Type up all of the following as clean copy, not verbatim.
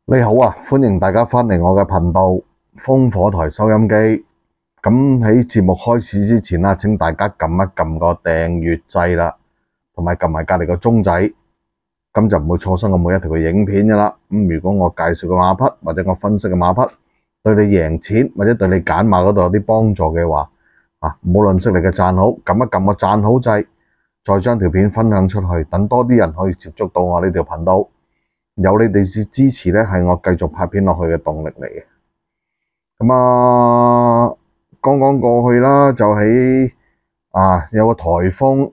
你好啊，歡迎大家返嚟我嘅頻道烽火台收音機。咁喺節目開始之前啦，請大家撳一撳個訂閱掣啦，同埋撳埋隔籬個鐘仔，咁就唔會錯失我每一條嘅影片噶啦。如果我介紹嘅馬匹或者我分析嘅馬匹對你贏錢或者對你揀馬嗰度有啲幫助嘅話，唔好吝嗇你嘅讚好，撳一撳個讚好掣，再將條片分享出去，等多啲人可以接觸到我呢條頻道。有你哋支持咧，係我繼續拍片落去嘅動力嚟嘅。剛剛過去啦，就喺有個颱風，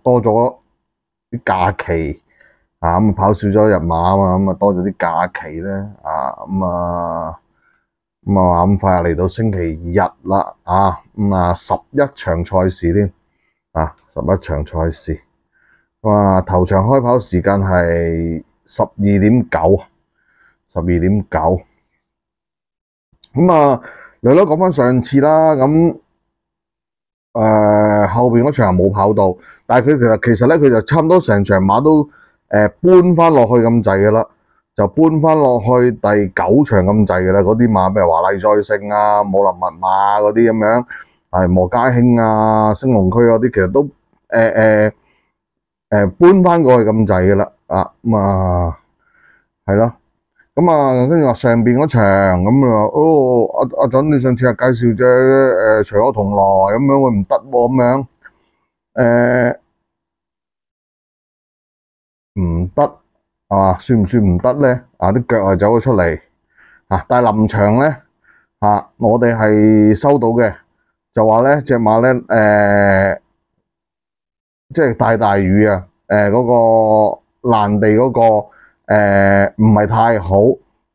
多咗啲假期跑少咗一日馬嘛，多咗啲假期咧咁快嚟到星期日啦11場賽事添11場賽事。頭場開跑時間係12.9。嚟講返上次啦，後邊嗰場冇跑到，但係佢其實咧，佢就差唔多成場馬都搬翻落去咁滯噶啦，就搬翻落去第9場咁滯噶啦。嗰啲馬譬如華麗再勝啊、武林密碼嗰啲咁樣，摩嘉興啊、升龍區嗰啲，其實都搬翻過去咁滯嘅啦，係咯，跟住話上邊嗰場阿準你上次介紹隻隨我同來咁樣，會唔得喎咁樣，唔得算唔算唔得咧？啲腳係走咗出嚟但係臨場咧我哋係收到嘅，就話咧隻馬咧即係大雨嗰個爛地嗰個唔係太好，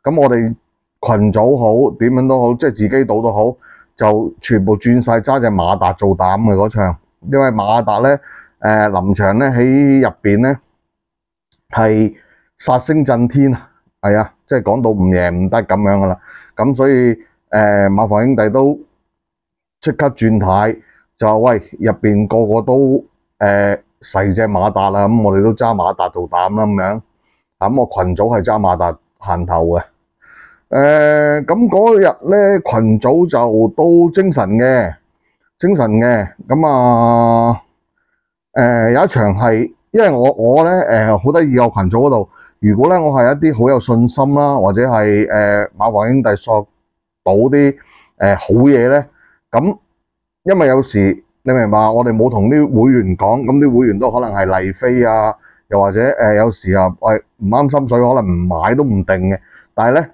咁我哋群組好點樣都好，即係自己賭都好，就全部轉晒揸隻馬達做膽嘅嗰場，因為馬達咧臨場咧喺入邊咧係殺聲震天，即係講到唔贏唔得咁樣噶啦，咁所以馬房兄弟都即刻轉軚，就話喂，入邊個個都細隻馬達啦，咁我哋都揸馬達做膽啦咁樣，咁我群組係揸馬達行頭嘅，咁嗰日咧群組就都精神嘅，咁有一場係，因為我咧好得意個群組嗰度，如果咧我係一啲好有信心啦，或者係馬房兄弟索到啲好嘢咧，咁因為有時你明白，我哋冇同啲會員講，咁啲會員都可能係麗飛又或者有時喂唔啱心水，可能唔買都唔定嘅。但係咧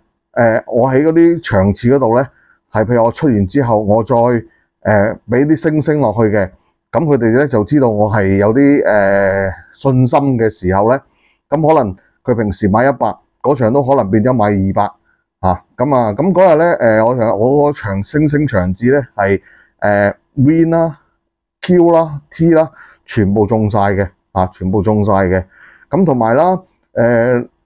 我喺嗰啲場次嗰度咧，係譬如我出完之後，我再俾啲星落去嘅，咁佢哋咧就知道我係有啲信心嘅時候咧，咁可能佢平時買100，嗰場都可能變咗買200咁嗰日咧我嗰場星場次咧係Win 啦、Q 啦、T 啦，全部中晒嘅咁同埋啦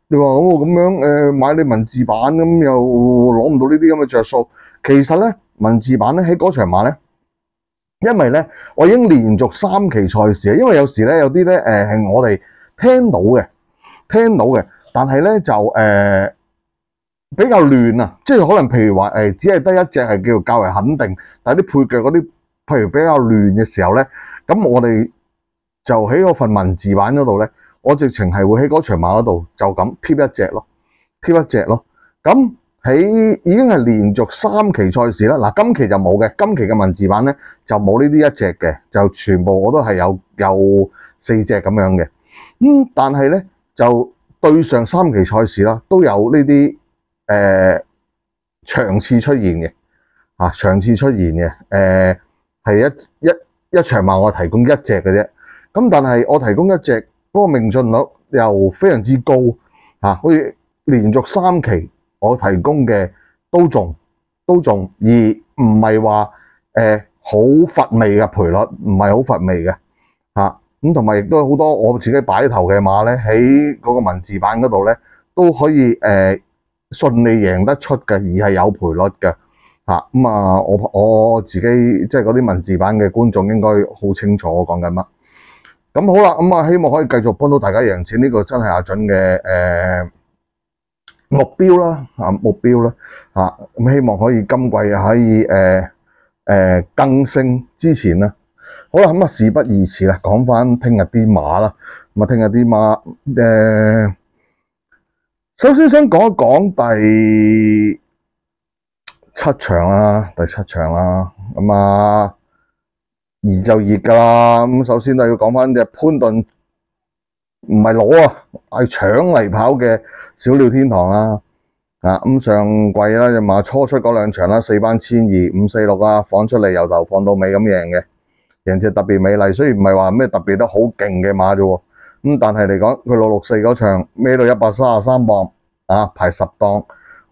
你話咁樣買你文字版咁又攞唔到呢啲咁嘅着數。其實咧文字版咧喺嗰場馬咧，因為咧我已經連續3期賽事，因為有時咧有啲咧係我哋聽到嘅，但係咧就比較亂即係可能譬如話只係得一隻係叫做較為肯定，但係啲配腳嗰啲譬如比較亂嘅時候咧，咁我哋就喺嗰份文字版嗰度咧，我直情係會喺嗰場馬嗰度就咁貼一隻咯，咁喺已經係連續3期賽事啦。嗱，今期就冇嘅，今期嘅文字版咧就冇呢啲一隻嘅，就全部我都係有4隻咁樣嘅。但係咧就對上3期賽事啦，都有呢啲場次出現嘅，係一場馬我提供一隻嘅啫。咁但係我提供一隻嗰個命中率又非常之高好似連續3期我提供嘅都中，而唔係話好乏味嘅賠率，唔係好乏味嘅咁，同埋亦都有好多我自己擺頭嘅馬咧，喺嗰個文字版嗰度咧都可以順利贏得出嘅，而係有賠率嘅我自己即係嗰啲文字版嘅觀眾應該好清楚我講緊乜。咁好啦，希望可以繼續幫到大家贏錢，呢個真係阿準嘅目標啦，目標啦，咁希望可以今季可以更升之前啦。好啦，咁事不宜遲啦，講翻聽日啲馬啦。咁啊，聽日啲馬首先想講一講第七場啦，咁啊熱就熱噶啦。咁首先都要講翻隻潘頓，唔係攞啊，係搶嚟跑嘅小鳥天堂啦。咁上季啦，隻馬初出嗰兩場啦，4班1200、546啊，放出嚟由頭放到尾咁贏嘅，贏隻特別美麗。雖然唔係話咩特別得好勁嘅馬啫，咁但係嚟講，佢664嗰場孭到133磅排10檔，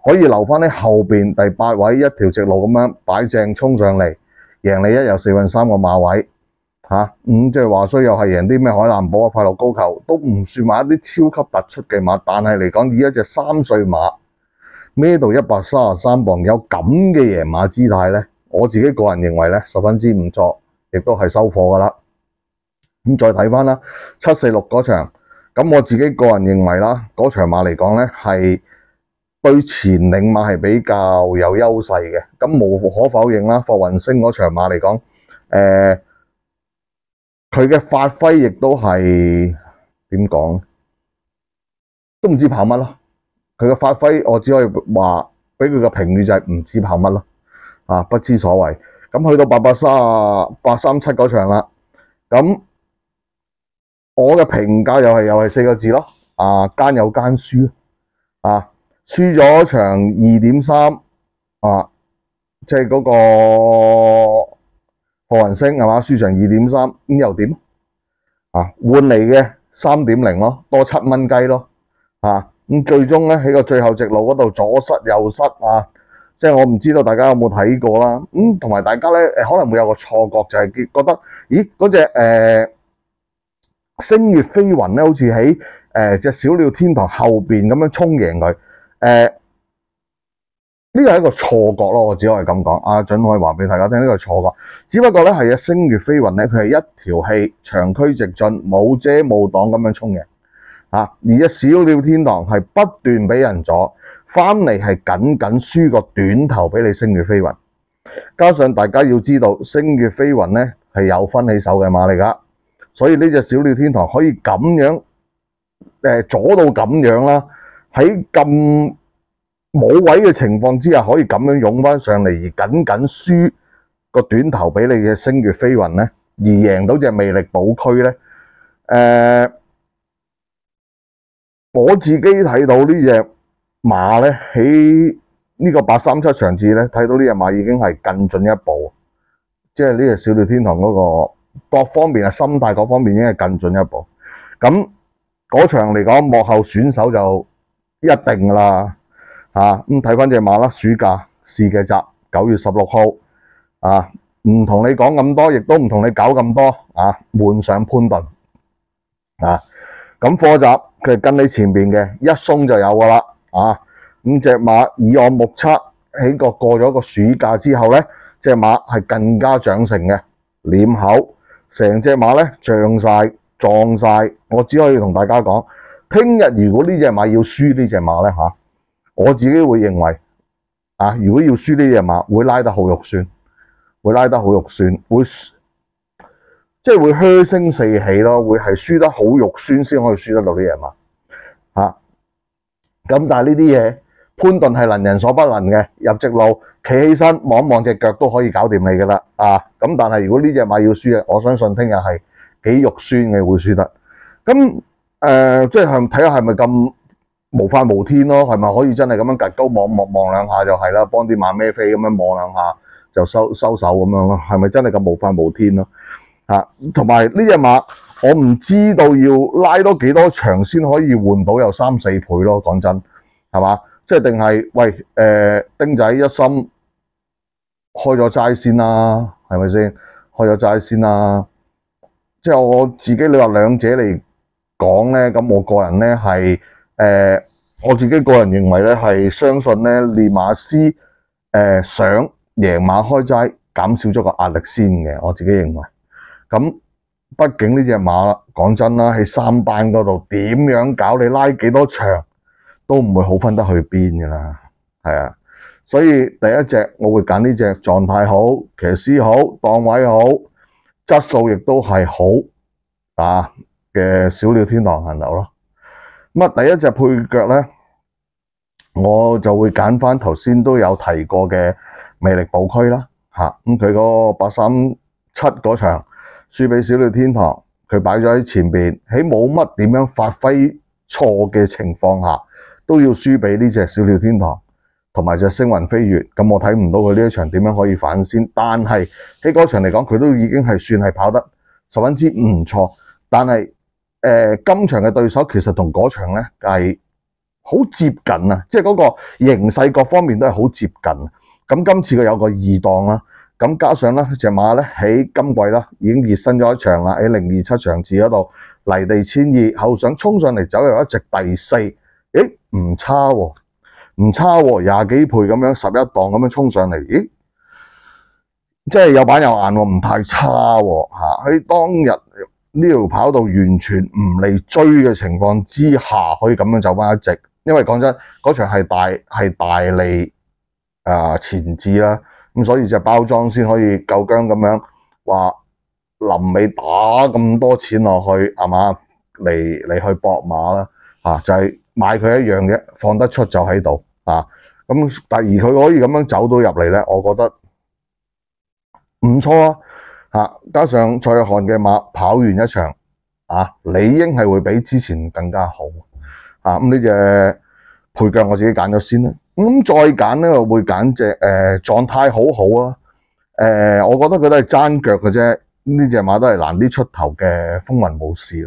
可以留翻喺後邊第8位，一條直路咁樣擺正衝上嚟，贏你一遊4運3個馬位即係話雖又係贏啲咩海南寶啊、快樂高球，都唔算話一啲超級突出嘅馬，但係嚟講以一隻3歲馬孭到133磅有咁嘅贏馬姿態咧，我自己個人認為咧十分之唔錯，亦都係收貨噶啦。咁再睇翻啦，746嗰場，咁我自己個人認為啦，嗰場馬嚟講咧係對前領馬係比較有優勢嘅。咁無可否認啦，霍雲星嗰場馬嚟講，佢嘅發揮亦都係點講，都唔知跑乜咯。佢嘅發揮，我只可以話俾佢嘅評語就係唔知跑乜咯，不知所謂。咁去到837嗰場啦，咁我嘅評價又係4個字咯，奸有奸輸，輸咗場2.3，即係嗰個霍雲星係嘛，輸場2.3，咁又點？換嚟嘅3.0咯，多7蚊雞咯，咁最終咧喺個最後直路嗰度左塞右塞即係我唔知道大家有冇睇過啦。同埋大家咧可能會有個錯覺，就係覺得咦嗰隻星月飛雲咧，好似喺隻小鳥天堂後邊咁樣衝贏佢。呢個係一個錯覺咯，我只可以咁講。阿準可以話俾大家聽，呢個係錯覺。只不過咧係隻星月飛雲咧，佢係一條氣長驅直進，冇遮冇擋咁樣衝贏。而隻小鳥天堂係不斷俾人阻，翻嚟係僅輸個短頭俾你星月飛雲。加上大家要知道，星月飛雲咧係有分起手嘅馬嚟噶，所以呢隻小鳥天堂可以咁樣阻到咁樣啦，喺咁冇位嘅情況之下，可以咁樣湧翻上嚟，而僅輸個短頭俾你嘅星月飛雲咧，而贏到隻魅力寶區咧，我自己睇到呢隻馬咧喺呢個837場次咧，睇到呢隻馬已經係更進一步，即係呢隻小鳥天堂嗰個各方面嘅心態，各方面已經係更進一步。咁嗰場嚟講，幕後選手就一定噶啦。咁睇翻隻馬啦，暑假試嘅集9月16號唔同你講咁多，亦都唔同你搞咁多換上潘頓咁課閘佢係跟你前邊嘅，一鬆就有噶啦咁隻馬以我目測喺過咗個暑假之後咧，隻馬係更加長成嘅，臉口成隻馬咧脹晒壯晒。我只可以同大家講，聽日如果呢隻馬要輸呢隻馬咧我自己會認為如果要輸呢隻馬，會拉得好肉酸，會即係會噓聲四起咯，會係輸得好肉酸先可以輸得到呢隻馬咁但係呢啲嘢，潘頓係能人所不能嘅，入直路企起身望望隻腳都可以搞掂你噶啦咁但係如果呢隻馬要輸嘅，我相信聽日係幾肉酸嘅會輸得。咁即係睇下係咪咁無法無天咯？係咪可以真係咁樣趌高望兩下就係啦，幫啲馬孭飛咁樣望兩下就收手咁樣咯？係咪真係咁無法無天咯？同埋呢隻馬，我唔知道要拉多幾多場先可以換到有3-4倍咯。講真，係嘛？即係定係喂丁仔一心開咗齋先啦，係咪先？開咗齋先啦。即係我自己，你話兩者嚟講咧，咁我個人咧係我自己個人認為咧係相信咧，練馬師想贏馬開齋，減少咗個壓力先嘅。我自己認為。咁畢竟呢隻馬講真啦，喺3班嗰度點樣搞？你拉幾多場都唔會好分得去邊噶啦，係啊。所以第一隻我會揀呢隻狀態好、騎師好、檔位好、質素亦都係好嘅小鳥天堂行流咯。咁啊，第一隻配腳咧，我就會揀翻頭先都有提過嘅魅力寶區啦。咁佢嗰個837嗰場輸俾小鳥天堂，佢擺咗喺前邊，喺冇乜點樣發揮錯嘅情況下，都要輸俾呢隻小鳥天堂同埋隻星雲飛月。咁我睇唔到佢呢一場點樣可以反先，但係喺嗰場嚟講，佢都已經係算係跑得十分之唔錯。但係今場嘅對手其實同嗰場咧係好接近啊，即係嗰個形勢各方面都係好接近。咁今次佢有個二檔啦，咁加上咧隻馬咧喺今季啦已經熱身咗一場啦，喺027場次嗰度泥地1002後上衝上嚟走入一隻第4，唔差喎，唔差喎，20幾倍咁樣11檔咁樣衝上嚟，即係有板有眼喎，唔太差喎嚇。喺當日呢條跑道完全唔嚟追嘅情況之下，可以咁樣走翻一隻，因為講真嗰場係大利前置啦，咁所以隻包裝先可以夠薑咁樣話臨尾打咁多錢落去係嘛，嚟去搏馬啦就係買佢一樣嘅，放得出就喺度咁但而佢可以咁樣走到入嚟咧，我覺得唔錯加上蔡約翰嘅馬跑完一場理應係會比之前更加好咁呢隻配腳我自己揀咗先啦。咁再揀咧，我會揀隻狀態好好啊。我覺得佢都係爭腳嘅啫。呢隻馬都係難啲出頭嘅風雲武士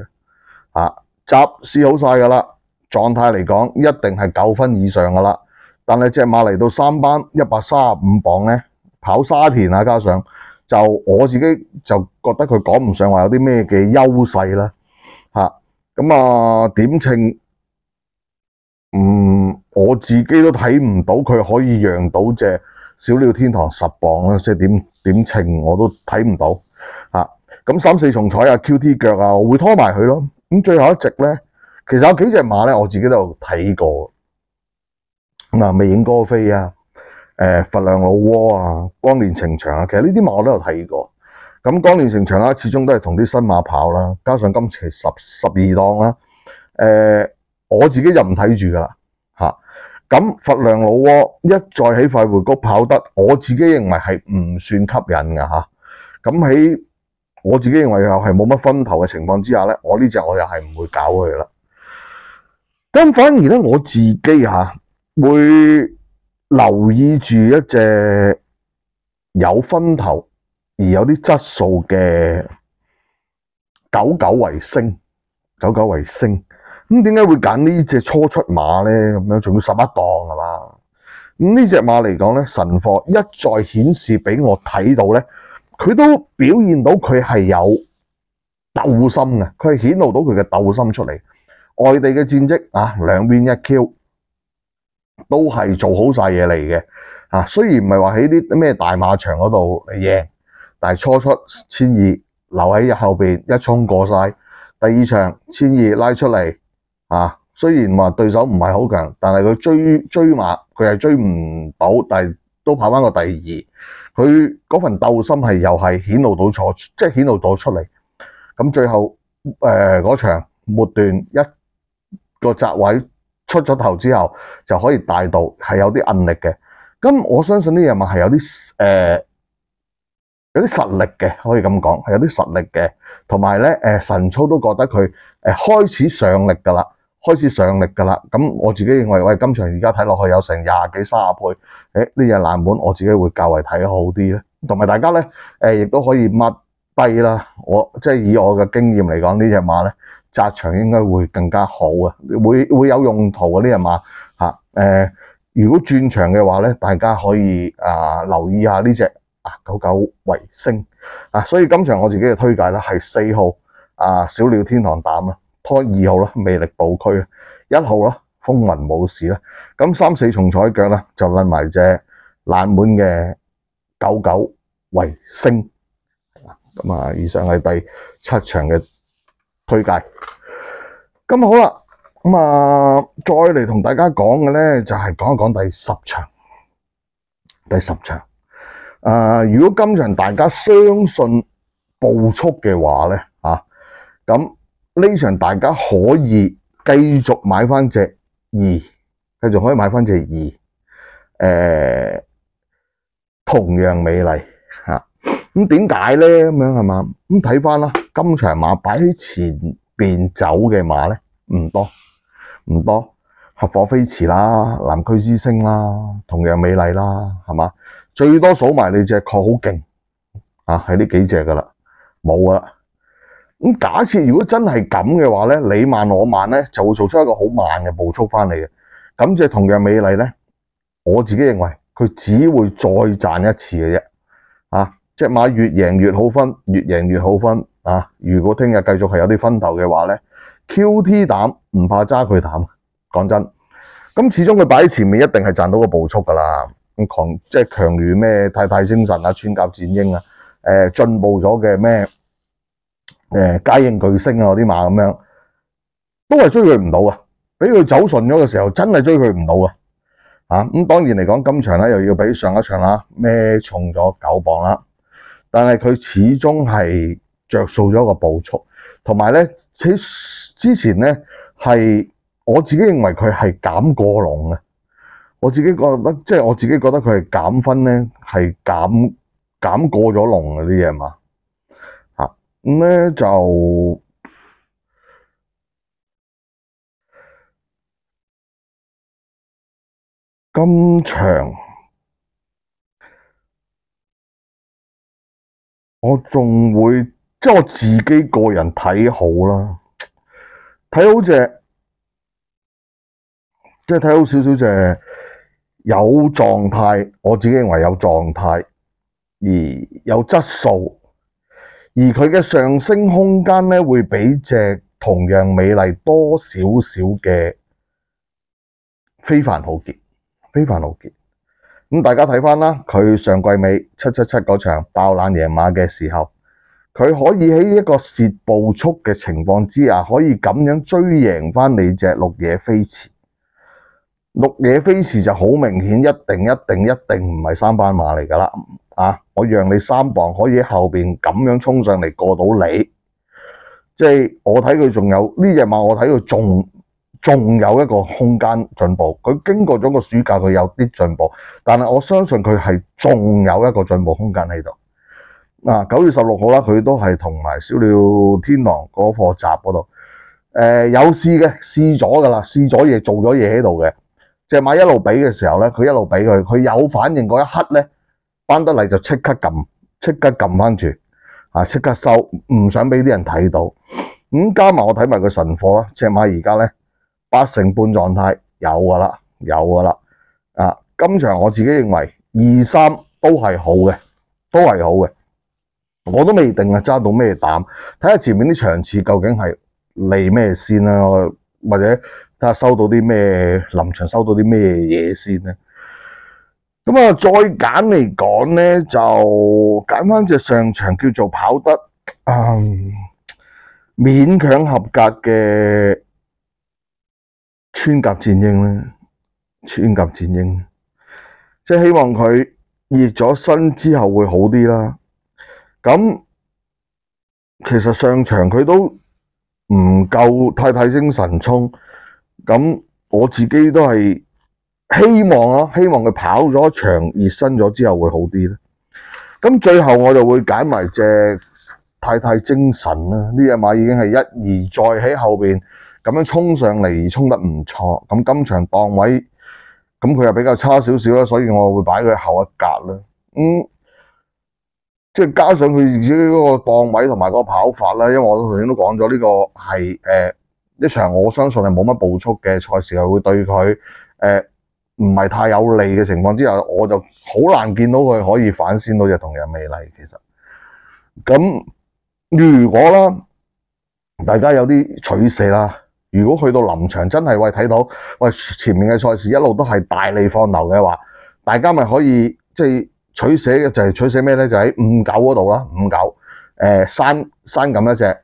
啦。閘試好晒噶啦，狀態嚟講一定係9分以上噶啦。但係隻馬嚟到3班135磅咧，跑沙田加上就我自己就覺得佢講唔上話有啲咩嘅優勢啦。點稱？我自己都睇唔到佢可以讓到隻小鳥天堂10磅啦，即係點稱我都睇唔到咁3、4重彩QT 腳我會拖埋佢咯。咁最後一隻咧，其實有幾隻馬咧，我自己都有睇過魅影歌飛佛亮老窩光年情長其實呢啲馬我都有睇過。咁光年情長始終都係同啲新馬跑啦，加上今期12檔啦，我自己就唔睇住噶啦咁佛亮老窩一再喺快活谷跑得，我自己認為係唔算吸引噶咁喺我自己認為又係冇乜分頭嘅情況之下咧，我呢隻我又係唔會搞佢啦。咁反而咧，我自己會留意住一隻有分頭而有啲質素嘅99維星。咁點解會揀呢隻初出馬咧？咁樣仲要11檔係嘛？咁呢隻馬嚟講咧，神貨一再顯示俾我睇到咧，佢都表現到佢係有鬥心嘅，佢係顯露到佢嘅鬥心出嚟。外地嘅戰績兩邊一 Q 都係做好晒嘢嚟嘅雖然唔係話喺啲咩大馬場嗰度嚟贏，但係初出1200留喺後邊一衝過晒，第二場1200拉出嚟。雖然話對手唔係好強，但係佢追馬佢係追唔到，但係都跑翻個第2。佢嗰份鬥心係又係顯露到即係顯露到出嚟。咁最後嗰場末段一個閘位出咗頭之後，就可以帶到係有啲韌力嘅。咁我相信呢隻馬係有啲實力嘅，可以咁講係有啲實力嘅。同埋咧神操都覺得佢開始上力噶啦。咁我自己認為，喂，今場而家睇落去有成20幾30倍，呢隻冷門我自己會較為睇好啲咧。同埋大家咧，亦都可以抹低啦。即係以我嘅經驗嚟講，呢隻馬咧紮場應該會更加好會有用途嘅呢隻馬如果轉場嘅話咧，大家可以留意下呢隻99維星所以今場我自己嘅推介咧係4號小鳥天堂膽啦。拖2號啦，魅力寶區1號啦，風雲武士啦，咁3、4重彩腳啦，就撚埋隻冷門嘅99維星。咁以上係第7場嘅推介。咁好啦，再嚟同大家講嘅咧，就係講一講第10場。第10場，如果今場大家相信步速嘅話咧，咁呢場大家可以繼續買翻隻2，繼續可以買翻隻2，同樣美麗嚇。咁點解咧？咁樣係嘛？咁睇翻啦，今場馬擺喺前邊走嘅馬咧唔多，合夥飛馳啦，南區之星啦，同樣美麗啦，係嘛？最多數埋你隻確好勁係呢幾隻噶啦，冇噶啦。咁假設如果真係咁嘅話咧，你慢我慢咧，就會做出一個好慢嘅步速翻嚟嘅。咁隻同樣美麗咧，我自己認為佢只會再賺一次嘅啫。隻馬越贏越好分，越贏越好分如果聽日繼續係有啲分頭嘅話咧，QT 膽唔怕揸佢膽。講真，咁始終佢擺喺前面一定係賺到個步速噶啦。即係強如咩太太精神啊、穿甲戰鷹啊、進步咗嘅咩佳應巨星啊嗰啲馬咁樣，都係追佢唔到啊！俾佢走順咗嘅時候，真係追佢唔到啊！咁當然嚟講，今場咧又要比上一場啦，孭重咗9磅啦，但係佢始終係着數咗個步速，同埋咧喺之前咧係我自己認為佢係減過龍嘅。我自己覺得佢係減分咧，係減過咗龍嗰啲嘢嘛。咁咧就今場我仲會即係我自己個人睇好啦，睇好隻即係睇好少少隻有狀態，我自己認為有狀態而有質素，而佢嘅上升空間咧會比隻同樣美麗多少少嘅非凡浩傑。咁大家睇翻啦，佢上季尾777嗰場爆冷贏馬嘅時候，佢可以喺一個蝕步速嘅情況之下，可以咁樣追贏翻你隻綠野飛馳。綠野飛馳就好明顯，一定唔係3班馬嚟噶啦。我讓你3磅可以喺後邊咁樣衝上嚟過到你，即係我睇佢仲有呢隻馬，我睇佢仲有一個空間進步。佢經過咗個暑假，佢有啲進步，但係我相信佢係仲有一個進步空間喺度。9月16號啦，佢都係同埋小鳥天狼嗰課集嗰度，有試咗噶啦，試咗嘢，做咗嘢喺度嘅。隻馬一路比嘅時候咧，佢一路比佢有反應嗰一刻咧，班德利就即刻撳翻住，即刻收，唔想俾啲人睇到。咁加埋我睇埋個神貨啦，隻馬而家咧8成半狀態有噶啦。今場我自己認為2、3都係好嘅，我都未定揸到咩膽，睇下前面啲場次究竟係嚟咩先啦，或者睇下收到啲咩臨場收到啲咩嘢先咧。咁再揀嚟講咧，就揀翻隻上場叫做跑得勉強合格嘅穿甲戰鷹，即係希望佢熱咗身之後會好啲啦。咁其實上場佢都唔夠太太精神衝，咁我自己都係希望佢跑咗場熱身咗之後會好啲咧。咁最後我就會揀埋隻太太精神啦，呢隻馬已經係一而再喺後邊咁樣衝上嚟而衝得唔錯。咁今場檔位咁佢又比較差少少啦，所以我會擺佢後一格啦。即係加上佢自己嗰個檔位同埋個跑法啦，因為我頭先都講咗呢個係一場我相信係冇乜步速嘅賽事，係會對佢唔係太有利嘅情況之下，我就好難見到佢可以反先到隻同樣美麗。其實咁如果啦，大家有啲取捨啦，如果去到臨場真係睇到前面嘅賽事一路都係大利放流嘅話，大家咪可以即係取捨嘅，就係取捨咩咧？就喺59嗰度啦，59刪咁一隻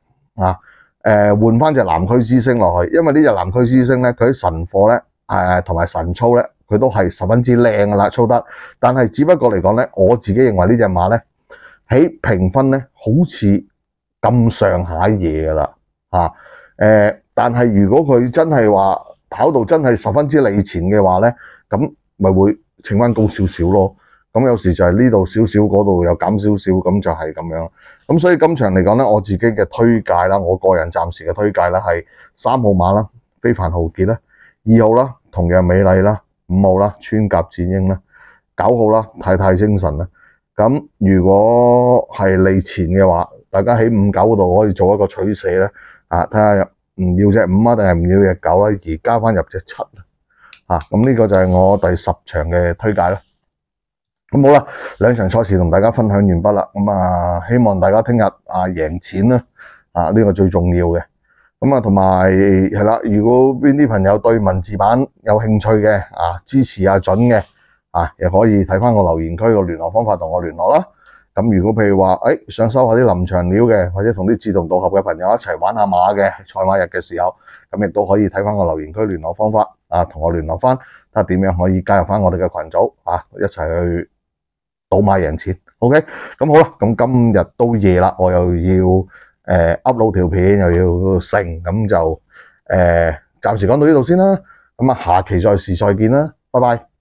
換翻隻南區之星落去，因為呢隻南區之星咧，佢喺神貨咧同埋神操咧，佢都係十分之靚噶啦，操得。但係只不過嚟講咧，我自己認為呢隻馬咧喺評分咧好似咁上下嘢噶啦嚇。但係如果佢真係話跑到真係十分之利前嘅話咧，咁咪會稱翻高少少咯。咁有時就係呢度少少，嗰度又減少少，咁就係咁樣。咁所以今場嚟講咧，我自己嘅推介啦，我個人暫時嘅推介啦係3號馬啦，非凡豪傑啦，2號啦，同樣美麗啦，5號啦，穿甲戰鷹啦，9號啦，太太精神啦。咁如果係利前嘅話，大家喺5、9嗰度可以做一個取捨咧，睇下唔要隻5啊，定係唔要隻9啦，而加翻入隻7啊。咁呢個就係我第10場嘅推介啦。咁好啦，2場賽事同大家分享完畢啦。咁希望大家聽日贏錢啦，呢個最重要嘅。咁同埋係啦，如果邊啲朋友對文字版有興趣嘅，支持阿準嘅，亦可以睇翻我留言區個聯絡方法同我聯絡啦。咁如果譬如話，想收下啲臨場料嘅，或者同啲志同道合嘅朋友一齊玩下馬嘅賽馬日嘅時候，咁亦都可以睇翻我留言區聯絡方法，同我聯絡翻，睇下點樣可以加入翻我哋嘅群組，一齊去賭馬贏錢。OK， 咁好啦，咁今日都夜啦，我又要upload 條片，又要成，咁就暫時講到呢度先啦。咁下期再見啦，拜拜。